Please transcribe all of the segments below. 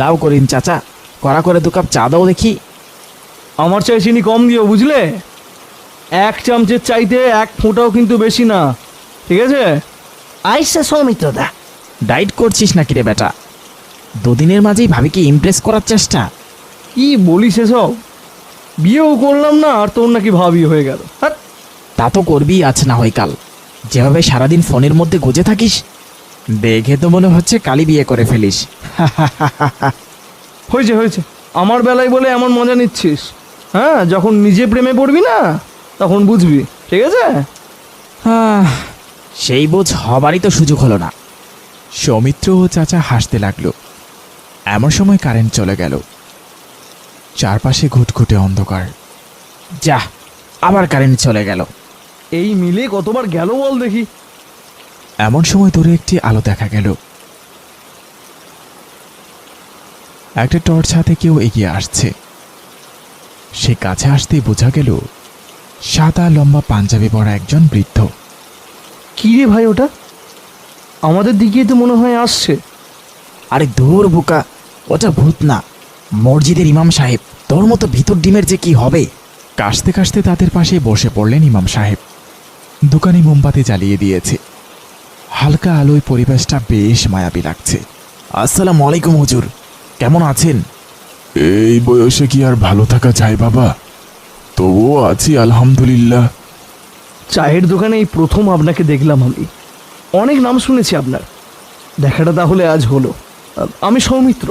দাও করিম চাচা, কড়া করে 2 কাপ চা দাও দেখি। আমার চাই চিনি কম দিও, বুঝলে? 1 চামচের চাইতে 1 ফোঁটাও কিন্তু বেশি না, ঠিক আছে? আইসা সৌমিত্র দা, ডাইট করছিস নাকি রে বেটা? 2 দিনের মাঝেই ভাবিকে ইমপ্রেস করার চেষ্টা। কি বলিস এসব? বিয়েও করলাম না আর তোর নাকি ভাবি হয়ে গেল। হ্যাঁ, তা তো করবি আজ না হয় কাল। যেভাবে সারাদিন ফোনের মধ্যে গুজে থাকিস, দেখে তো মনে হচ্ছে কালই বিয়ে করে ফেলিস। হয়েছে হয়েছে, আমার বেলায় বলে এমন মজা নিচ্ছিস? হ্যাঁ, যখন নিজে প্রেমে পড়বি না তখন বুঝবি, ঠিক আছে? সেই বোঝ হবারই তো সুযোগ হলো না। সৌমিত্র ও চাচা হাসতে লাগলো। এমন সময় কারেন্ট চলে গেল। চারপাশে ঘুটঘুটে অন্ধকার। যা, আবার কারেন্ট চলে গেল। এই মিলে কতবার গেল বল দেখি। এমন সময় দূরে একটি আলো দেখা গেল। একটা টর্চ হাতে কেউ এগিয়ে আসছে। সে কাছে আসতেই বোঝা গেল সাদা লম্বা পাঞ্জাবি পরা একজন বৃদ্ধ। কি রে ভাই, ওটা আমাদের দিকে তো মনে হয় আসছে। আরে দূর বোকা, ওটা ভূত না, মসজিদের ইমাম সাহেব। তোর মতো ভিতর ডিমের যে কি হবে। কাশতে কাশতে তাদের পাশে বসে পড়লেন ইমাম সাহেব। দোকানে মোমবাতি জ্বালিয়ে দিয়েছে। হালকা আলোয় পরিবেশটা বেশ মায়াবী লাগছে। আসসালামু আলাইকুম হুজুর, কেমন আছেন? এই বয়সে কি আর ভালো থাকা যায় বাবা? তবুও আছি আলহামদুলিল্লাহ। চায়ের দোকানে এই প্রথম আপনাকে দেখলাম আমি। অনেক নাম শুনেছি আপনার, দেখাটা তাহলে আজ হলো। আমি সৌমিত্র।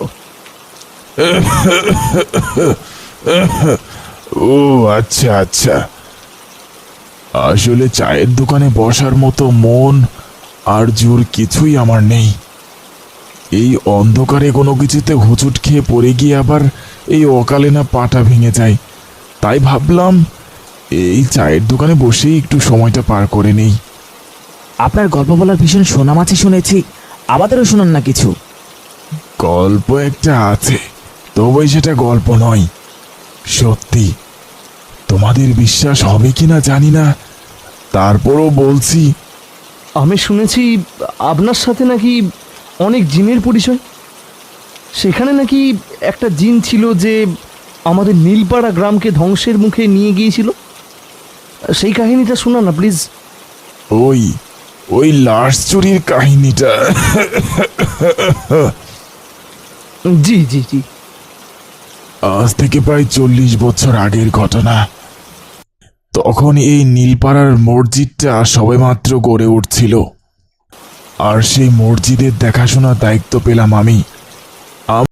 ও আচ্ছা আচ্ছা, আসলে চায়ের দোকানে বসার মতো মন আর জোর কিছুই আমার নেই। এই অন্ধকারে কোনো কিছুতে হুচুট খেয়ে পড়ে গিয়ে আবার এই অকালে না পাটা ভেঙে যায়। তাই ভাবলাম এই চায়ের দোকানে বসেই একটু সময়টা পার করে নেই। আপনার গল্প বলার ভীষণ সুনাম আছে শুনেছি, আমাদেরও শুনুন না কিছু। গল্প একটা আছে, তবে সেটা গল্প নয়, সত্যি। তোমাদের বিশ্বাস হবে কিনা জানি না, তারপরও বলছি। আমি শুনেছি আপনার সাথে নাকি অনেক জিনের পরিচয়। সেখানে নাকি একটা জিন ছিল যে আমাদের নীলপাড়া গ্রামকে ধ্বংসের মুখে নিয়ে গিয়েছিল। সেই কাহিনীটা শোনা না প্লিজ। ওই ওই লাশ চুরির কাহিনীটা। জি জি জি। আজ থেকে প্রায় 40 বছর আগের ঘটনা। তখন এই নীলপাড়ার মসজিদটা সবেমাত্র গড়ে উঠছিল, আর সেই মসজিদের দেখাশোনার দায়িত্ব পেলাম আমি।